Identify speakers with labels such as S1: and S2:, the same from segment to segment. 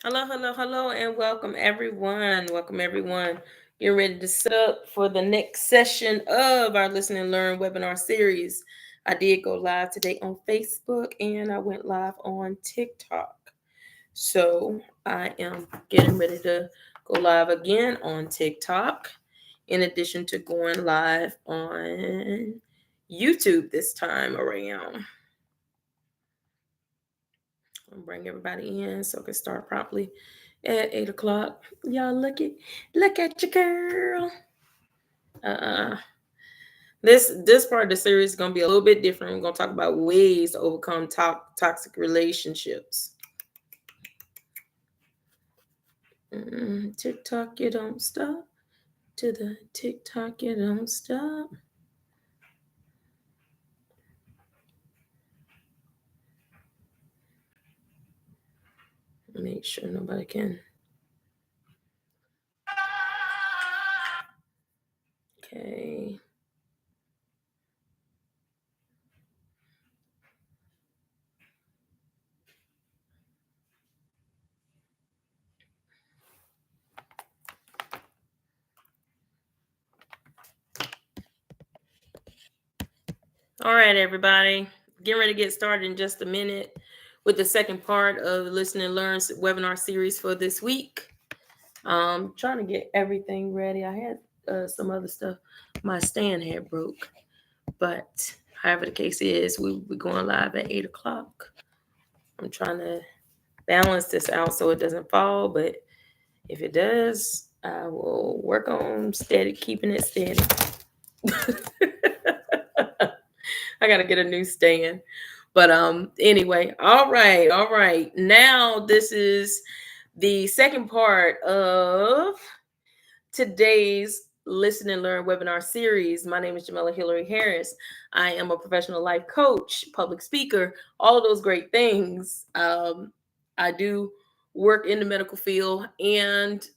S1: Hello, and welcome everyone. Welcome everyone. Getting ready to set up for the next session of our Listen and Learn webinar series. I did go live today on Facebook and I went live on TikTok. So I am getting ready to go live again on TikTok, in addition to going live on YouTube this time around. I'll bring everybody in so I can start properly at 8 o'clock. Y'all look at your girl. Uh this part of the series is gonna be a little bit different. We're gonna talk about ways to overcome toxic relationships. TikTok, you don't stop. To the TikTok, you don't stop. Make sure nobody can. Okay. All right, everybody. Getting ready to get started in just a minute with the second part of the Listen and Learn webinar series for this week. Trying to get everything ready. I had some other stuff. My stand had broke, but however the case is, we're going live at 8 o'clock. I'm trying to balance this out so it doesn't fall, but if it does, I will work on keeping it steady. I gotta get a new stand. But anyway, all right. Now this is the second part of today's Listen and Learn webinar series. My name is Jamila Hillary Harris. I am a professional life coach, public speaker, all of those great things. I do work in the medical field and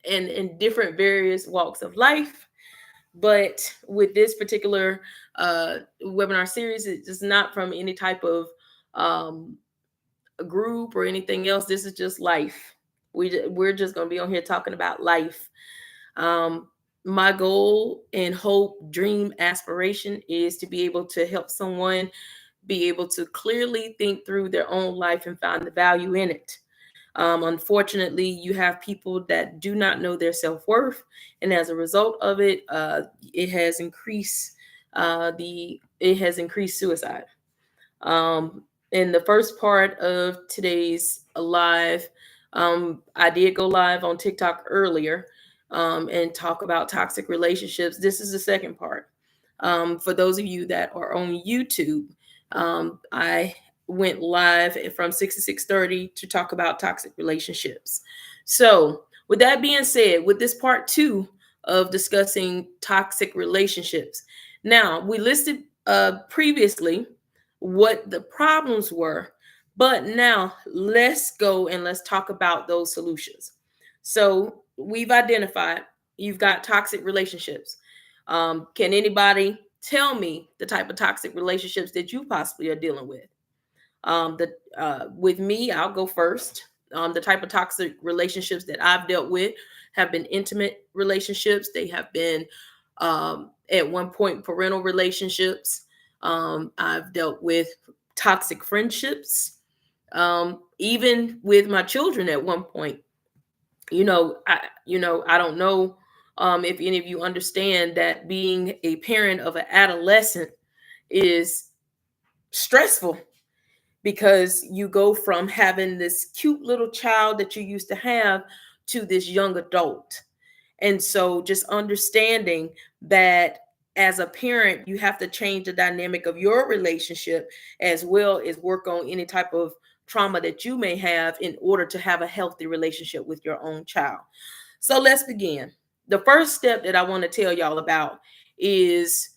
S1: in different various walks of life. But with this particular webinar series, it's not from any type of a group or anything else. This is just life. We're just going to be on here talking about life. My goal and hope, dream, aspiration is to be able to help someone be able to clearly think through their own life and find the value in it. Unfortunately, you have people that do not know their self-worth, and as a result of it, it has increased suicide. In the first part of today's live, I did go live on TikTok earlier and talk about toxic relationships. This is the second part. For those of you that are on YouTube, I went live from 6 to 6:30 to talk about toxic relationships. So, with that being said, with this part two of discussing toxic relationships, now we listed previously what the problems were, but now let's go and let's talk about those solutions. So, we've identified you've got toxic relationships. Can anybody tell me the type of toxic relationships that you possibly are dealing with? With me, I'll go first. The type of toxic relationships that I've dealt with have been intimate relationships. They have been at one point parental relationships. I've dealt with toxic friendships, even with my children at one point. I don't know if any of you understand that being a parent of an adolescent is stressful because you go from having this cute little child that you used to have to this young adult. And so just understanding that as a parent, you have to change the dynamic of your relationship as well as work on any type of trauma that you may have in order to have a healthy relationship with your own child. So let's begin. The first step that I want to tell y'all about is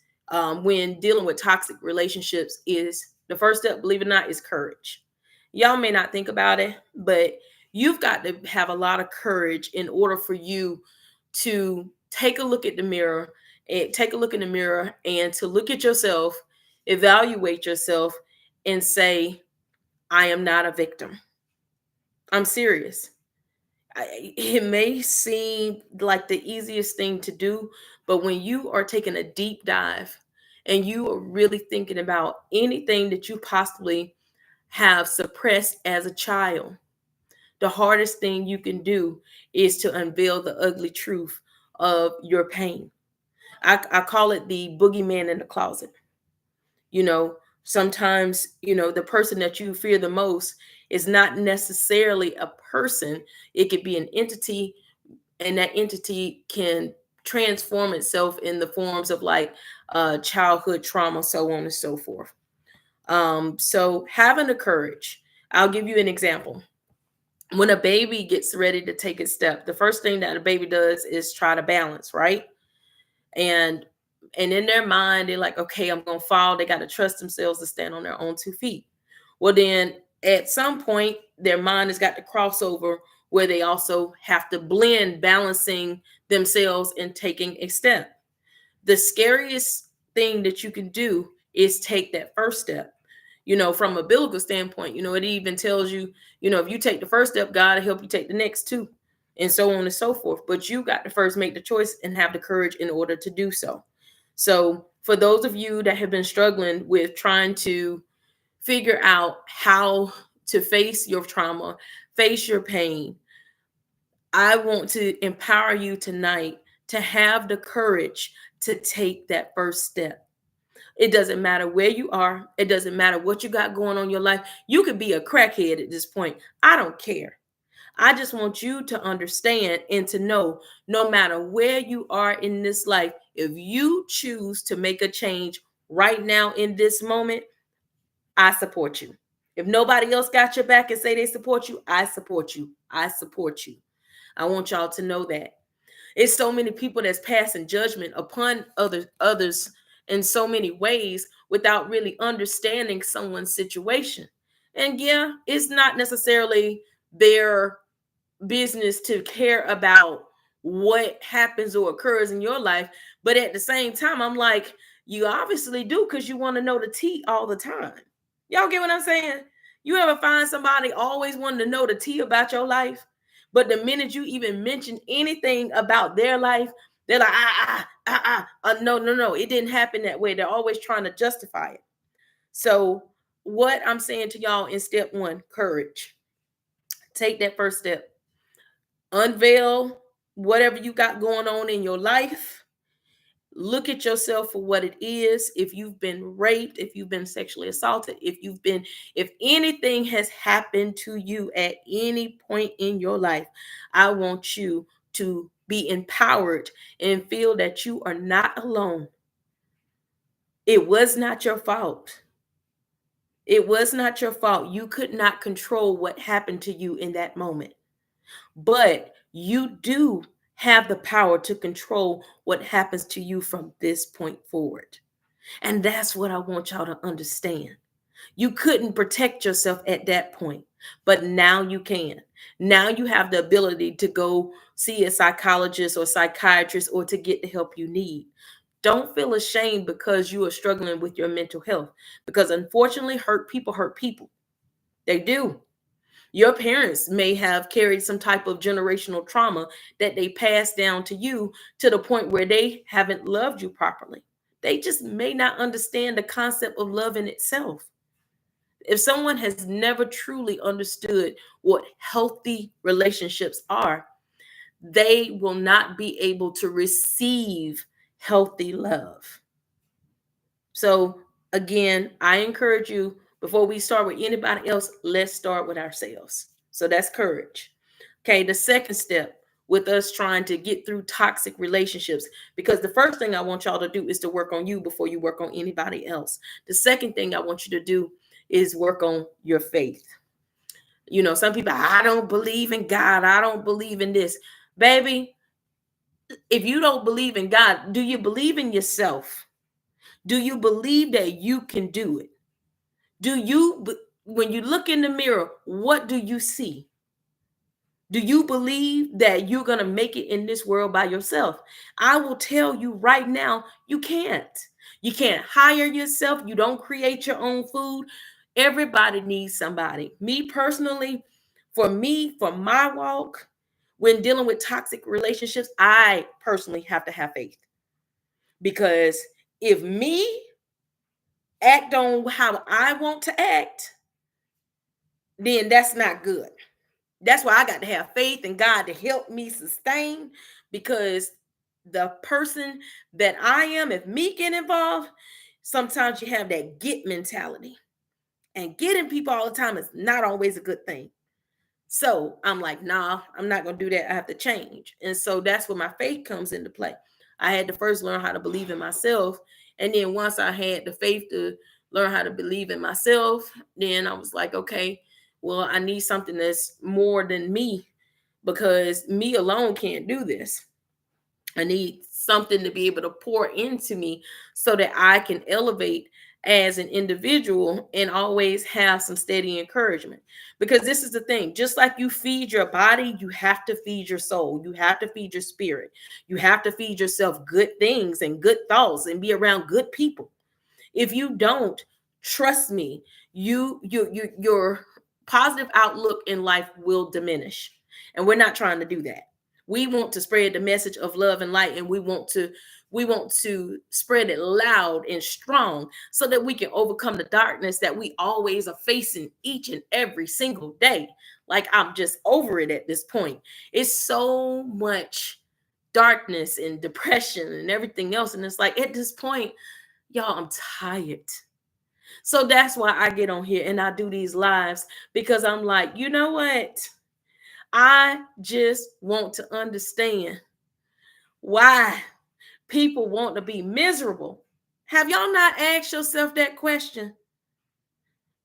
S1: when dealing with toxic relationships is the first step, believe it or not, is courage. Y'all may not think about it, but you've got to have a lot of courage in order for you to take a look at the mirror and take a look in the mirror and to look at yourself, evaluate yourself, and say, I am not a victim. I'm serious. It may seem like the easiest thing to do, but when you are taking a deep dive and you are really thinking about anything that you possibly have suppressed as a child, the hardest thing you can do is to unveil the ugly truth of your pain. I call it the boogeyman in the closet. You know, sometimes, the person that you fear the most is not necessarily a person. It could be an entity, and that entity can transform itself in the forms of like childhood trauma, so on and so forth. So having the courage, I'll give you an example. When a baby gets ready to take a step, the first thing that a baby does is try to balance, right? And and in their mind they're like, okay, I'm gonna fall. They got to trust themselves to stand on their own 2 feet. Well, then at some point their mind has got to cross over where they also have to blend balancing themselves and taking a step. The scariest thing that you can do is take that first step. From a biblical standpoint, it even tells you, if you take the first step, God will help you take the next two, and so on and so forth. But you got to first make the choice and have the courage in order to do so. So, for those of you that have been struggling with trying to figure out how to face your trauma, face your pain, I want to empower you tonight to have the courage to take that first step. It doesn't matter where you are. It doesn't matter what you got going on in your life. You could be a crackhead at this point. I don't care. I just want you to understand and to know, no matter where you are in this life, if you choose to make a change right now in this moment, I support you. If nobody else got your back and say they support you, I support you. I support you. I want y'all to know that. It's so many people that's passing judgment upon others in so many ways without really understanding someone's situation. And yeah, it's not necessarily their business to care about what happens or occurs in your life, but at the same time I'm like, you obviously do, because you want to know the tea all the time. Y'all get what I'm saying? You ever find somebody always wanting to know the tea about your life, but the minute you even mention anything about their life, they're like, no, no, no, it didn't happen that way. They're always trying to justify it. So what I'm saying to y'all in step one, courage. Take that first step. Unveil whatever you got going on in your life. Look at yourself for what it is. If you've been raped, if you've been sexually assaulted, if anything has happened to you at any point in your life, I want you to be empowered and feel that you are not alone. It was not your fault. It was not your fault. You could not control what happened to you in that moment. But you do have the power to control what happens to you from this point forward. And that's what I want y'all to understand. You couldn't protect yourself at that point, but now you can. Now you have the ability to go see a psychologist or psychiatrist or to get the help you need. Don't feel ashamed because you are struggling with your mental health, because unfortunately, hurt people hurt people. They do. Your parents may have carried some type of generational trauma that they passed down to you, to the point where they haven't loved you properly. They just may not understand the concept of love in itself. If someone has never truly understood what healthy relationships are, they will not be able to receive healthy love. So, again, I encourage you, before we start with anybody else, let's start with ourselves. So, that's courage. Okay, the second step with us trying to get through toxic relationships, because the first thing I want y'all to do is to work on you before you work on anybody else. The second thing I want you to do is work on your faith. Some people, I don't believe in God, I don't believe in this. Baby, if you don't believe in God, do you believe in yourself? Do you believe that you can do it? When you look in the mirror, what do you see? Do you believe that you're going to make it in this world by yourself? I will tell you right now, you can't. You can't hire yourself. You don't create your own food. Everybody needs somebody. Me personally, For me, for my walk, when dealing with toxic relationships, I personally have to have faith. Because if me act on how I want to act, then that's not good. That's why I got to have faith in God to help me sustain, because the person that I am, if me get involved, sometimes you have that get mentality. And getting people all the time is not always a good thing. So I'm like, nah, I'm not going to do that. I have to change. And so that's where my faith comes into play. I had to first learn how to believe in myself. And then once I had the faith to learn how to believe in myself, then I was like, okay, well, I need something that's more than me, because me alone can't do this. I need something to be able to pour into me so that I can elevate as an individual and always have some steady encouragement. Because this is the thing, just like you feed your body, you have to feed your soul, you have to feed your spirit, you have to feed yourself good things and good thoughts and be around good people. If you don't, trust me, your positive outlook in life will diminish. And we're not trying to do that. We want to spread the message of love and light, and we want to spread it loud and strong so that we can overcome the darkness that we always are facing each and every single day. Like, I'm just over it at this point. It's so much darkness and depression and everything else, and it's like, at this point, y'all, I'm tired. So that's why I get on here and I do these lives, because I'm like, you know what? I just want to understand why people want to be miserable. Have y'all not asked yourself that question?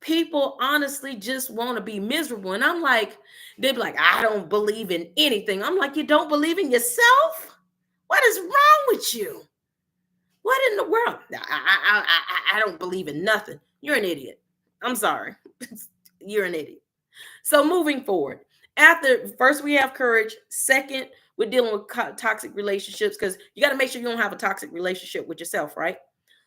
S1: People honestly just want to be miserable. And I'm like, they'd be like, I don't believe in anything. I'm like, you don't believe in yourself? What is wrong with you? What in the world? I don't believe in nothing. You're an idiot. I'm sorry. You're an idiot. So moving forward, after first we have courage. Second, we're dealing with toxic relationships, because you got to make sure you don't have a toxic relationship with yourself, right?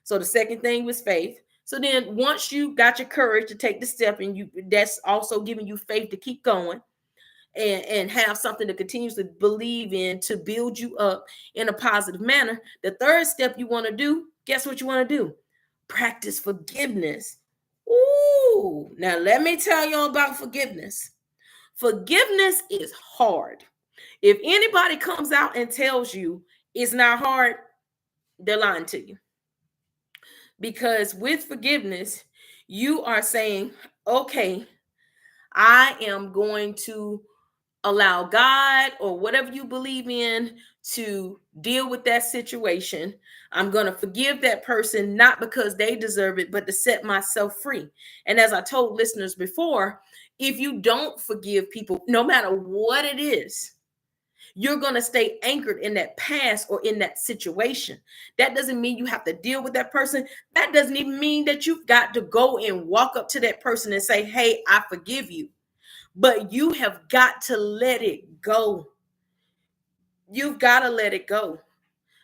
S1: So the second thing was faith. So then once you got your courage to take the step, and you, that's also giving you faith to keep going and have something to continuously believe in to build you up in a positive manner. The third step you want to do, guess what you want to do? Practice forgiveness. Ooh, now let me tell you all about forgiveness. Forgiveness is hard. If anybody comes out and tells you it's not hard, they're lying to you. Because with forgiveness, you are saying, okay, I am going to allow God or whatever you believe in to deal with that situation. I'm going to forgive that person, not because they deserve it, but to set myself free. And as I told listeners before, if you don't forgive people, no matter what it is, you're going to stay anchored in that past or in that situation. That doesn't mean you have to deal with that person. That doesn't even mean that you've got to go and walk up to that person and say, hey, I forgive you. But you have got to let it go. You've got to let it go.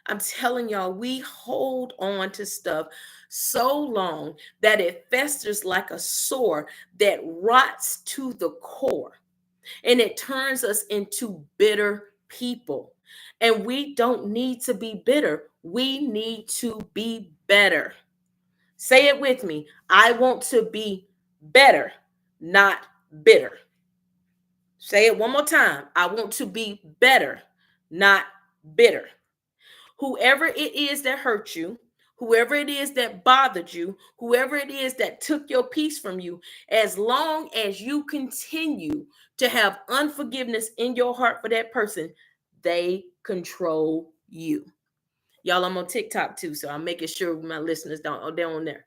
S1: I'm telling y'all, we hold on to stuff so long that it festers like a sore that rots to the core, and it turns us into bitter people. And we don't need to be bitter. We need to be better. Say it with me. I want to be better, not bitter. Say it one more time. I want to be better, not bitter. Whoever it is that hurt you, whoever it is that bothered you, whoever it is that took your peace from you, as long as you continue to have unforgiveness in your heart for that person, they control you. Y'all, I'm on TikTok too, so I'm making sure my listeners don't are down there.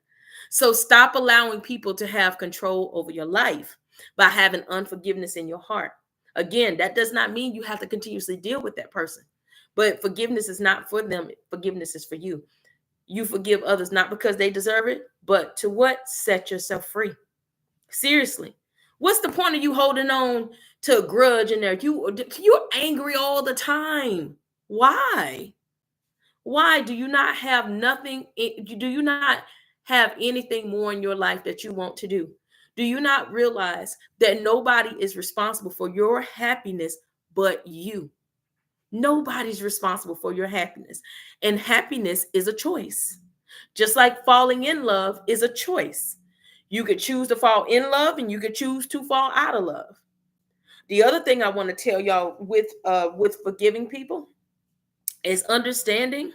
S1: So stop allowing people to have control over your life by having unforgiveness in your heart. Again, that does not mean you have to continuously deal with that person. But forgiveness is not for them. Forgiveness is for you. You forgive others not because they deserve it, but to what? Set yourself free. Seriously. What's the point of you holding on to a grudge in there? You're angry all the time. Why? Why do you not have nothing? Do you not have anything more in your life that you want to do? Do you not realize that nobody is responsible for your happiness but you? Nobody's responsible for your happiness. And happiness is a choice. Just like falling in love is a choice. You could choose to fall in love and you could choose to fall out of love. The other thing I want to tell y'all with forgiving people is understanding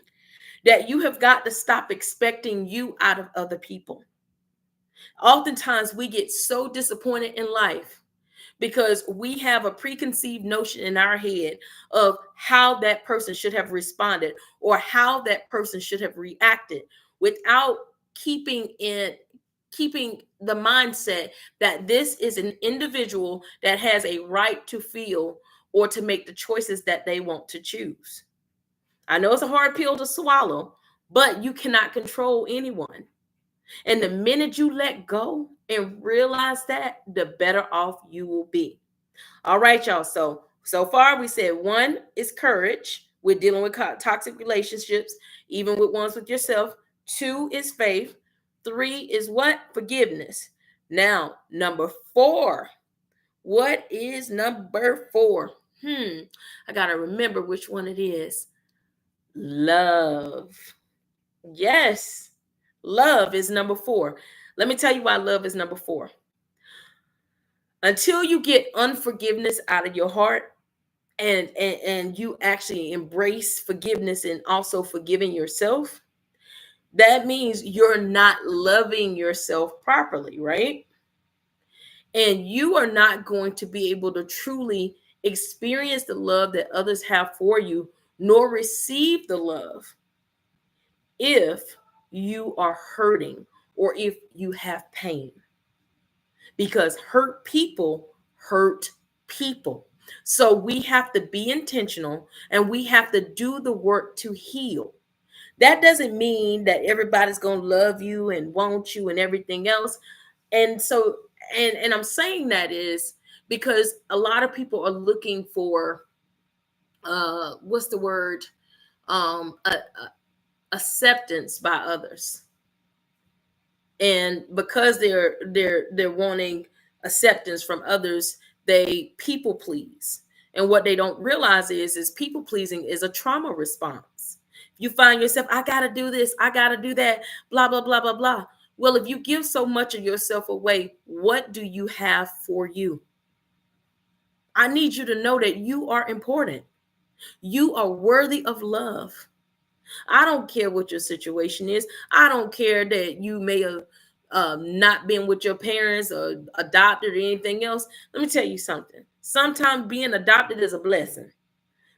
S1: that you have got to stop expecting you out of other people. Oftentimes we get so disappointed in life because we have a preconceived notion in our head of how that person should have responded or how that person should have reacted without keeping the mindset that this is an individual that has a right to feel or to make the choices that they want to choose. I know it's a hard pill to swallow, but you cannot control anyone. And the minute you let go and realize that, the better off you will be. All right, y'all. So far we said one is courage. We're dealing with toxic relationships, even with ones with yourself. Two is faith. Three is what? Forgiveness. Now, number four. What is number four? I gotta remember which one it is. Love. Yes, love is number four. Let me tell you why love is number four. Until you get unforgiveness out of your heart, and you actually embrace forgiveness and also forgiving yourself, that means you're not loving yourself properly, right? And you are not going to be able to truly experience the love that others have for you, nor receive the love if you are hurting or if you have pain, because hurt people. So we have to be intentional and we have to do the work to heal. That doesn't mean that everybody's going to love you and want you and everything else. And so, and I'm saying that is because a lot of people are looking for what's the word, acceptance by others. And because they're wanting acceptance from others, they people please. And what they don't realize is people pleasing is a trauma response. You find yourself, I gotta do this, I gotta do that, blah blah blah blah blah. Well, if you give so much of yourself away, what do you have for you? I need you to know that you are important. You are worthy of love. I don't care what your situation is. I don't care that you may have not been with your parents or adopted or anything else. Let me tell you something. Sometimes being adopted is a blessing,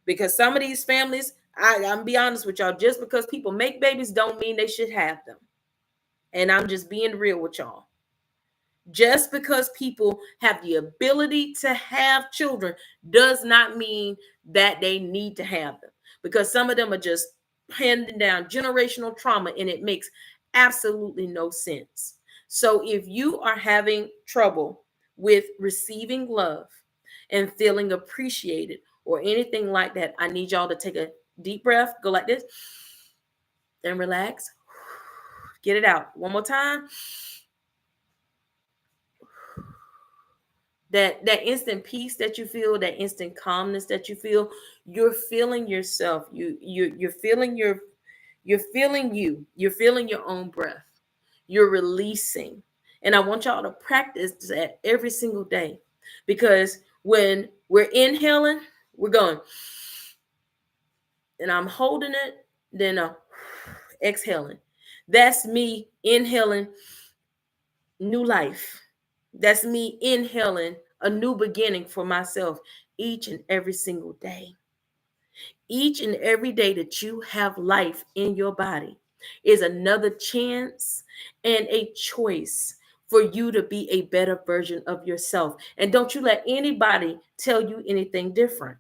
S1: because some of these families, I'm be honest with y'all, just because people make babies don't mean they should have them. And I'm just being real with y'all. Just because people have the ability to have children does not mean that they need to have them, because some of them are just handing down generational trauma and it makes absolutely no sense. So if you are having trouble with receiving love and feeling appreciated or anything like that, I need y'all to take a deep breath, go like this and relax. Get it out one more time. That instant peace that you feel, that instant calmness that you feel, you're feeling yourself. You're feeling you're feeling your own breath. You're releasing. And I want y'all to practice that every single day, because when we're inhaling, we're going, and I'm holding it, then exhaling. That's me inhaling new life. That's me inhaling a new beginning for myself each and every single day. Each and every day that you have life in your body is another chance and a choice for you to be a better version of yourself. And don't you let anybody tell you anything different.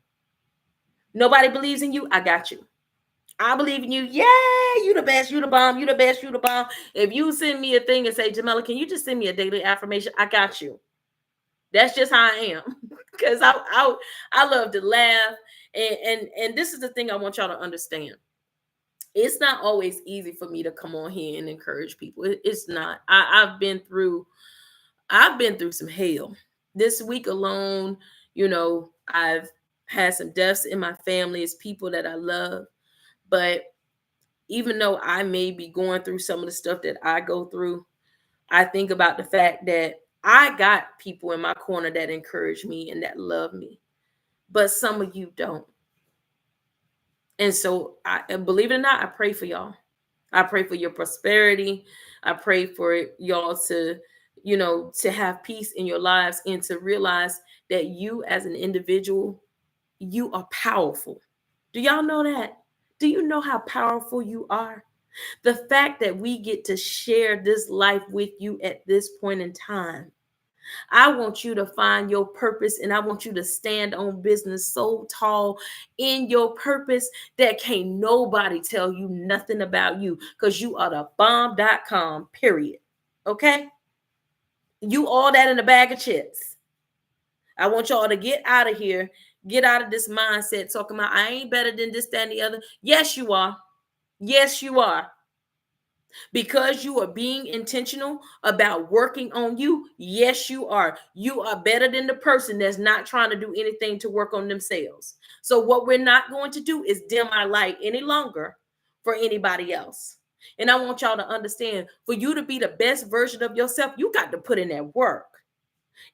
S1: Nobody believes in you. I got you. I believe in you. Yeah, you the best. You the bomb. You the best. You the bomb. If you send me a thing and say, Jamela, can you just send me a daily affirmation? I got you. That's just how I am. Because I love to laugh. And this is the thing I want y'all to understand. It's not always easy for me to come on here and encourage people. It's not. I've been through I've been through some hell. This week alone, I've had some deaths in my family. It's people that I love. But even though I may be going through some of the stuff that I go through, I think about the fact that I got people in my corner that encourage me and that love me. But some of you don't. And so, and believe it or not, I pray for y'all. I pray for your prosperity. I pray for y'all to, to have peace in your lives and to realize that you as an individual, you are powerful. Do y'all know that? Do you know how powerful you are? The fact that we get to share this life with you at this point in time, I want you to find your purpose and I want you to stand on business so tall in your purpose that can't nobody tell you nothing about you because you are the bomb.com, period. Okay? You all that in a bag of chips. I want y'all to get out of here, get out of this mindset talking about I ain't better than this, that, and the other. Yes, you are. Yes, you are. Because you are being intentional about working on you, yes, you are. You are better than the person that's not trying to do anything to work on themselves. So, what we're not going to do is dim our light any longer for anybody else. And I want y'all to understand for you to be the best version of yourself, you got to put in that work.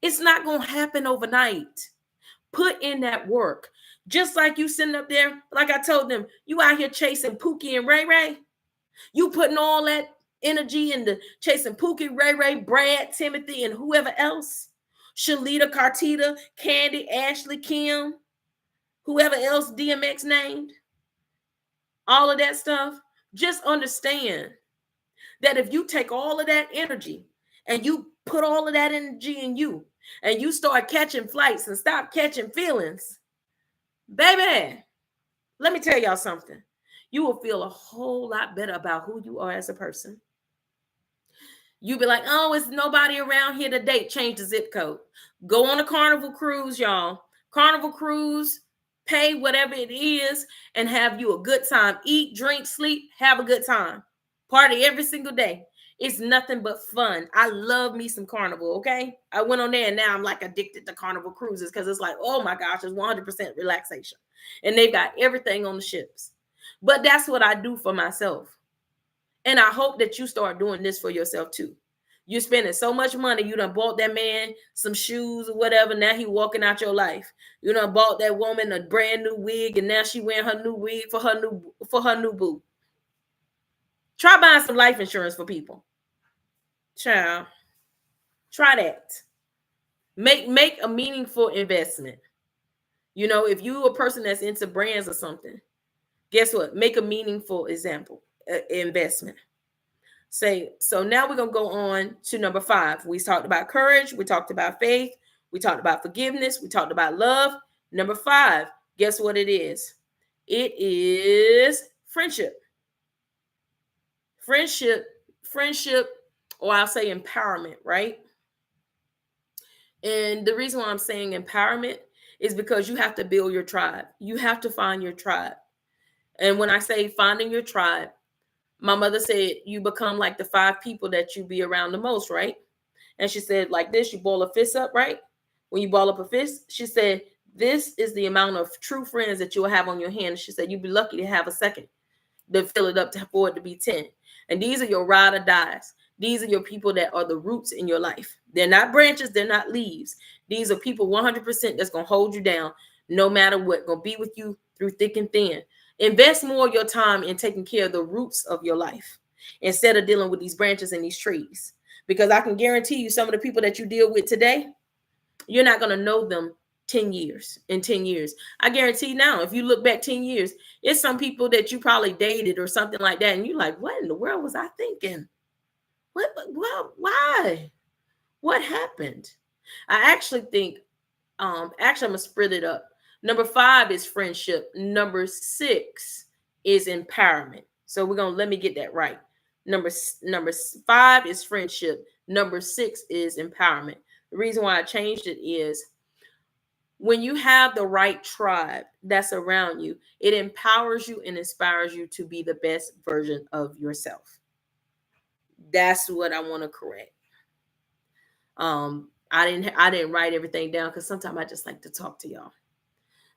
S1: It's not going to happen overnight. Put in that work. Just like you sitting up there, like I told them, you out here chasing Pookie and Ray Ray. You putting all that energy into chasing Pookie, Ray Ray, Brad, Timothy, and whoever else. Shalita, Cartita, Candy, Ashley, Kim, whoever else DMX named. All of that stuff. Just understand that if you take all of that energy and you put all of that energy in you and you start catching flights and stop catching feelings, baby, let me tell y'all something. You will feel a whole lot better about who you are as a person. You be like, oh, it's nobody around here to date. Change the zip code. Go on a Carnival cruise, y'all. Carnival cruise, pay whatever it is, and have you a good time. Eat, drink, sleep, have a good time. Party every single day. It's nothing but fun. I love me some Carnival, okay? I went on there and now I'm like addicted to Carnival cruises because it's like, oh my gosh, it's 100% relaxation. And they've got everything on the ships. But that's what I do for myself. And I hope that you start doing this for yourself too. You're spending so much money. You done bought that man some shoes or whatever. Now he walking out your life. You done bought that woman a brand new wig, and now she wearing her new wig for her new boo. Try buying some life insurance for people. Child. Try that. Make a meaningful investment. If you a person that's into brands or something, guess what? Make a meaningful investment. So now we're going to go on to number 5. We talked about courage. We talked about faith. We talked about forgiveness. We talked about love. Number 5, guess what it is? It is friendship. Friendship, or I'll say empowerment, right? And the reason why I'm saying empowerment is because you have to build your tribe. You have to find your tribe. And when I say finding your tribe, my mother said you become like the 5 people that you be around the most, right? And she said, like this, you ball a fist up, right? When you ball up a fist, she said, this is the amount of true friends that you'll have on your hand. She said, you'd be lucky to have a second to fill it up for it to be 10. And these are your ride or dies. These are your people that are the roots in your life. They're not branches. They're not leaves. These are people 100% that's going to hold you down no matter what, going to be with you through thick and thin. Invest more of your time in taking care of the roots of your life instead of dealing with these branches and these trees. Because I can guarantee you some of the people that you deal with today, you're not going to know them 10 years. In 10 years, I guarantee now, if you look back 10 years, it's some people that you probably dated or something like that. And you're like, what in the world was I thinking? Why? What happened? I actually think, I'm going to split it up. Number 5 is friendship. Number 6 is empowerment. So let me get that right. Number 5 is friendship. Number 6 is empowerment. The reason why I changed it is when you have the right tribe that's around you, it empowers you and inspires you to be the best version of yourself. That's what I want to correct. I didn't write everything down because sometimes I just like to talk to y'all.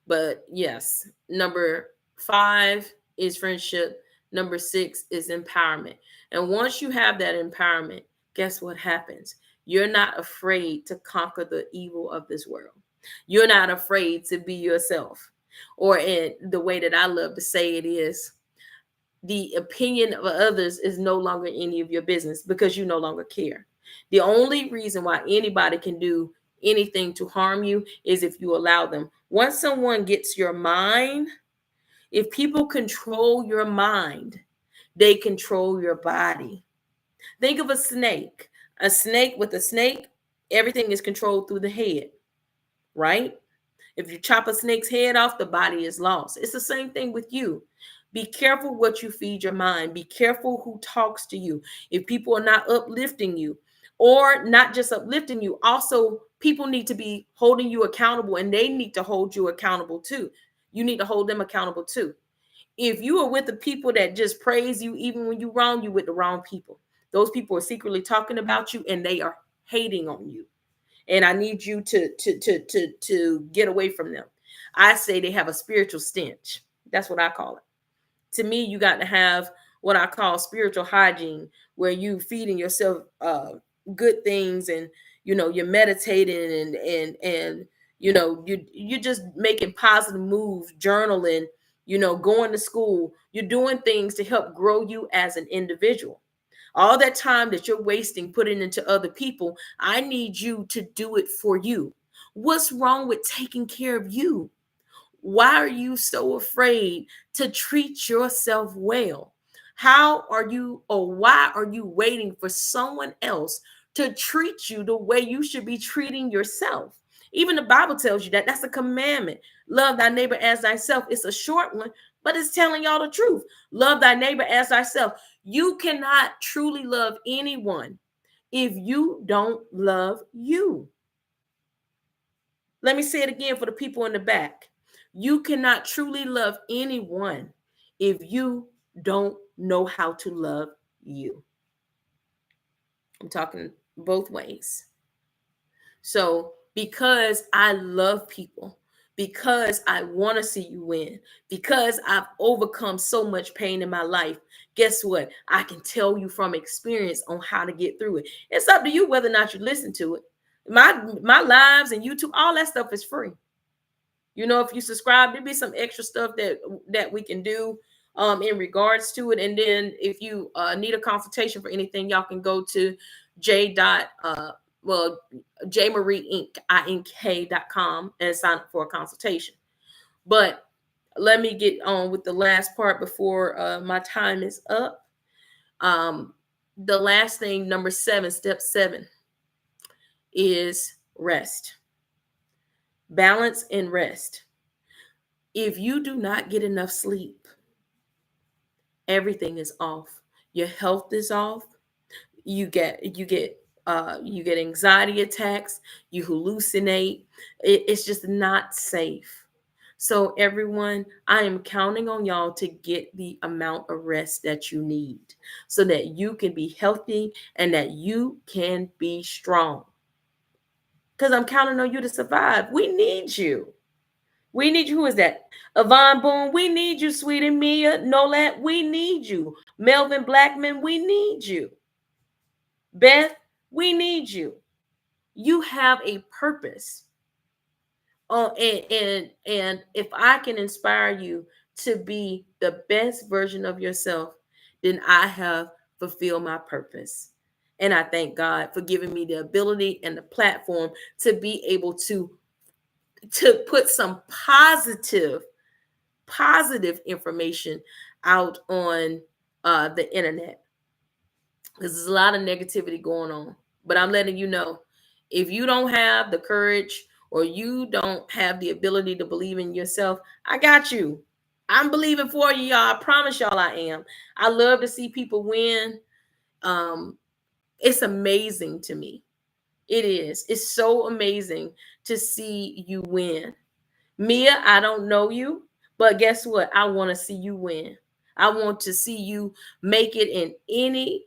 S1: But yes, number 5 is friendship. Number 6 is empowerment. And once you have that empowerment, guess what happens? You're not afraid to conquer the evil of this world. You're not afraid to be yourself. Or in the way that I love to say it is, the opinion of others is no longer any of your business because you no longer care. The only reason why anybody can do anything to harm you is if you allow them. Once someone gets your mind, if people control your mind, they control your body. Think of a snake. A snake with a snake, everything is controlled through the head, right? If you chop a snake's head off, the body is lost. It's the same thing with you. Be careful what you feed your mind. Be careful who talks to you. If people are not uplifting you, or not just uplifting you, also people need to be holding you accountable, and they need to hold you accountable too. You need to hold them accountable too. If you are with the people that just praise you even when you're wrong, you're with the wrong people. Those people are secretly talking about you and they are hating on you, and I need you to get away from them. I say they have a spiritual stench. That's what I call it. To me, you got to have what I call spiritual hygiene, where you feeding yourself good things, and you're meditating, and you're just making positive moves, journaling, going to school. You're doing things to help grow you as an individual. All that time that you're wasting putting into other people, I need you to do it for you. What's wrong with taking care of you? Why are you so afraid to treat yourself well? How are you, or why are you waiting for someone else to treat you the way you should be treating yourself? Even the Bible tells you that. That's a commandment. Love thy neighbor as thyself. It's a short one, but it's telling y'all the truth. Love thy neighbor as thyself. You cannot truly love anyone if you don't love you. Let me say it again for the people in the back. You cannot truly love anyone if you don't know how to love you. I'm talking both ways. So, because I love people, because I want to see you win, because I've overcome so much pain in my life, guess what? I can tell you from experience on how to get through it. It's up to you whether or not you listen to it. My lives and YouTube, all that stuff is free. If you subscribe, there'll be some extra stuff that we can do in regards to it. And then if you need a consultation for anything, y'all can go to j dot well jmarie ink.com and sign up for a consultation. But let me get on with the last part before my time is up. The last thing, number 7, step 7, is rest. Balance and rest. If you do not get enough sleep, everything is off. Your health is off. You get anxiety attacks. You hallucinate. It's just not safe. So everyone, I am counting on y'all to get the amount of rest that you need so that you can be healthy and that you can be strong. Because I'm counting on you to survive. We need you. We need you. Who is that? Yvonne Boone, we need you. Sweetie Mia Nolat, we need you. Melvin Blackman, we need you. Beth, we need you. You have a purpose. And if I can inspire you to be the best version of yourself, then I have fulfilled my purpose. And I thank God for giving me the ability and the platform to be able to put some positive information out on the internet, because there's a lot of negativity going on. But I'm letting you know, if you don't have the courage or you don't have the ability to believe in yourself, I got you. I'm believing for you, y'all. I promise y'all I am. I love to see people win. um it's amazing to me. It is. It's so amazing to see you win. Mia, I don't know you, but guess what? I want to see you win. I want to see you make it in any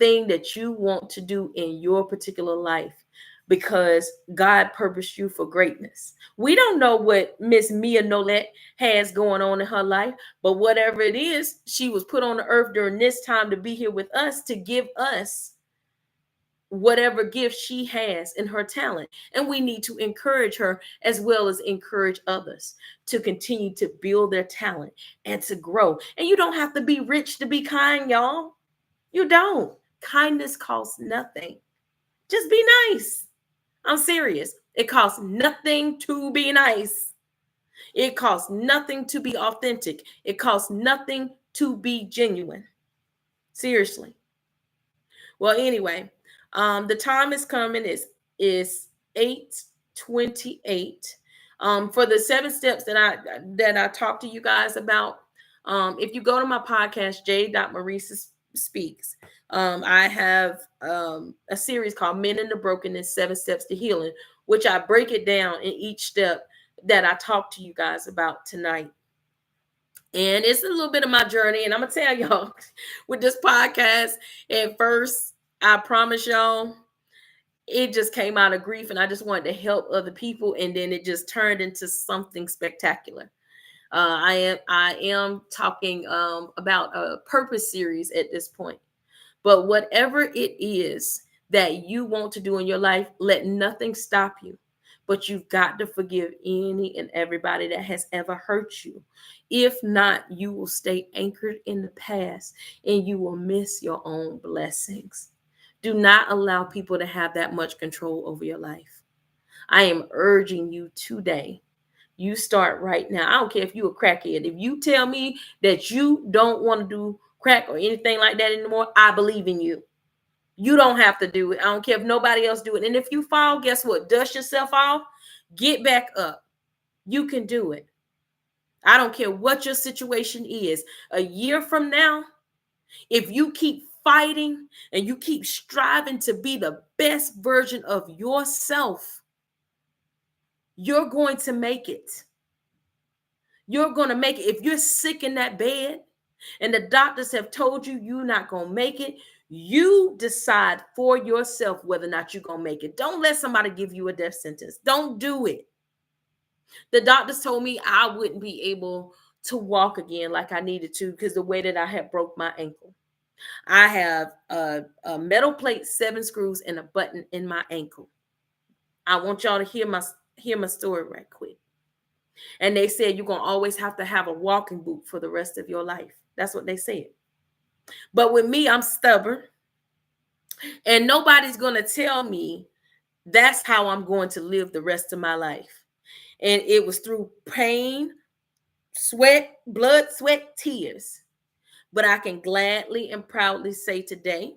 S1: thing that you want to do in your particular life, because God purposed you for greatness. We don't know what Miss Mia Nolette has going on in her life, but whatever it is, she was put on the earth during this time to be here with us, to give us whatever gift she has in her talent. And we need to encourage her as well as encourage others to continue to build their talent and to grow. And you don't have to be rich to be kind, y'all. You don't. Kindness costs nothing. Just be nice. I'm serious. It costs nothing to be nice. It costs nothing to be authentic. It costs nothing to be genuine. Seriously. Well, anyway, the time is coming. Is 8:28. For the 7 steps that I talked to you guys about. If you go to my podcast, J.Marisa Speaks, I have a series called Men in the Brokenness, 7 Steps to Healing, which I break it down in each step that I talked to you guys about tonight. And it's a little bit of my journey. And I'm going to tell y'all with this podcast, at first, I promise y'all, it just came out of grief and I just wanted to help other people. And then it just turned into something spectacular. I am talking about a purpose series at this point. But whatever it is that you want to do in your life, let nothing stop you. But you've got to forgive any and everybody that has ever hurt you. If not, you will stay anchored in the past and you will miss your own blessings. Do not allow people to have that much control over your life. I am urging you today. You start right now. I don't care if you're a crackhead. If you tell me that you don't want to do crack or anything like that anymore, I believe in you. You don't have to do it. I don't care if nobody else do it. And if you fall, guess what? Dust yourself off. Get back up. You can do it. I don't care what your situation is. A year from now, if you keep fighting and you keep striving to be the best version of yourself, you're going to make it. You're going to make it. If you're sick in that bed and the doctors have told you you're not going to make it, you decide for yourself whether or not you're going to make it. Don't let somebody give you a death sentence. Don't do it. The doctors told me I wouldn't be able to walk again like I needed to because the way that I had broke my ankle. I have a metal plate, 7 screws, and a button in my ankle. I want y'all to hear my story right quick. And they said you're going to always have to have a walking boot for the rest of your life. That's what they said. But with me, I'm stubborn. And nobody's going to tell me that's how I'm going to live the rest of my life. And it was through pain, sweat, blood, sweat, tears. But I can gladly and proudly say today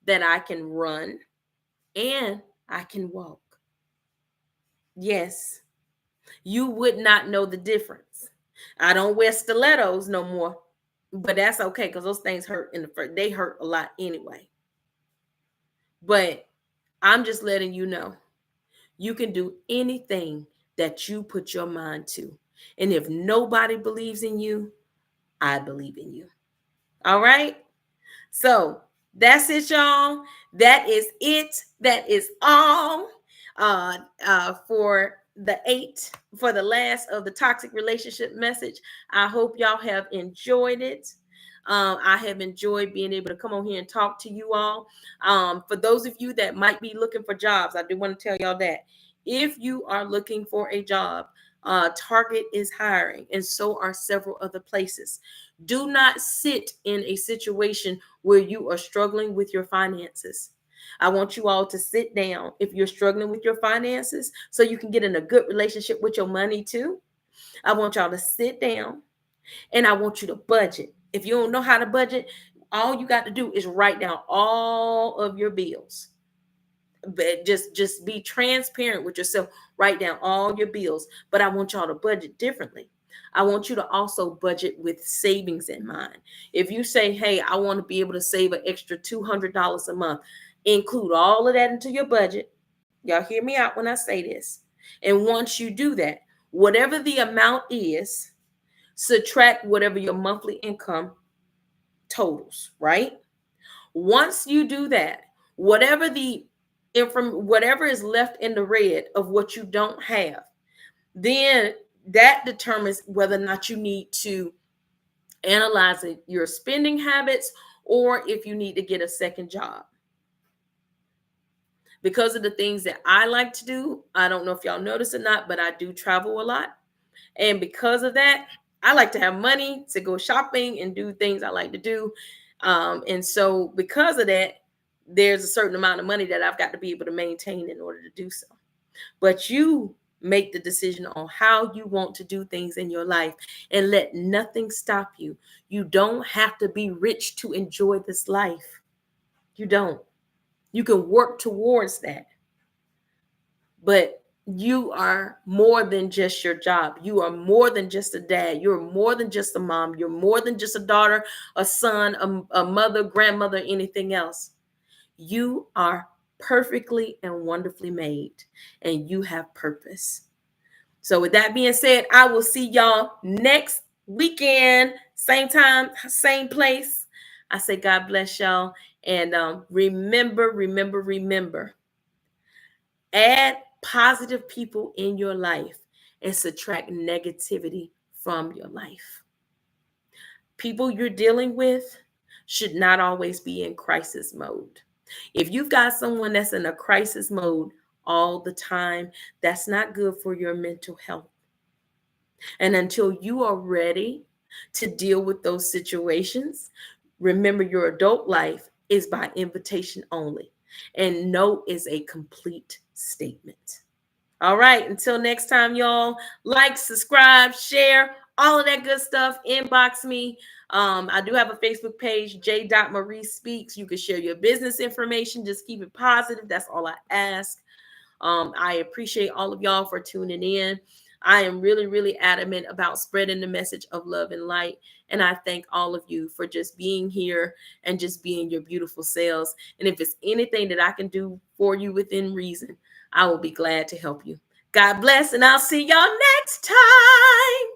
S1: that I can run and I can walk. Yes, you would not know the difference. I don't wear stilettos no more, but that's okay because those things hurt in the first. They hurt a lot anyway. But I'm just letting you know, you can do anything that you put your mind to. And if nobody believes in you, I believe in you. All right? So that's it, y'all. That is it. That is all for the last of the toxic relationship message. I hope y'all have enjoyed it. I have enjoyed being able to come on here and talk to you all. For those of you that might be looking for jobs, I do want to tell y'all that if you are looking for a job, Target is hiring, and so are several other places. Do not sit in a situation where you are struggling with your finances. I want you all to sit down if you're struggling with your finances so you can get in a good relationship with your money too. I want y'all to sit down and I want you to budget. If you don't know how to budget, all you got to do is write down all of your bills. But just be transparent with yourself. Write down all your bills. But I want y'all to budget differently. I want you to also budget with savings in mind. If you say, hey, I want to be able to save an extra $200 a month, include all of that into your budget. Y'all hear me out when I say this. And once you do that, whatever the amount is, subtract whatever your monthly income totals, right? Once you do that, whatever whatever is left in the red of what you don't have, then that determines whether or not you need to analyze your spending habits or if you need to get a second job. Because of the things that I like to do, I don't know if y'all notice or not, but I do travel a lot. And because of that, I like to have money to go shopping and do things I like to do. And so, because of that, there's a certain amount of money that I've got to be able to maintain in order to do so. But you make the decision on how you want to do things in your life and let nothing stop you. You don't have to be rich to enjoy this life. You don't. You can work towards that. But you are more than just your job. You are more than just a dad. You're more than just a mom. You're more than just a daughter, a son, a mother, grandmother, anything else. You are perfectly and wonderfully made, and you have purpose. So, with that being said, I will see y'all next weekend, same time, same place. I say, God bless y'all. And remember, add positive people in your life and subtract negativity from your life. People you're dealing with should not always be in crisis mode. If you've got someone that's in a crisis mode all the time, that's not good for your mental health. And until you are ready to deal with those situations, remember your adult life is by invitation only. And no is a complete statement. All right. Until next time, y'all, like, subscribe, share, all of that good stuff. Inbox me. I do have a Facebook page, J. Marie Speaks. You can share your business information. Just keep it positive. That's all I ask. I appreciate all of y'all for tuning in. I am really, really adamant about spreading the message of love and light. And I thank all of you for just being here and just being your beautiful selves. And if it's anything that I can do for you within reason, I will be glad to help you. God bless, and I'll see y'all next time.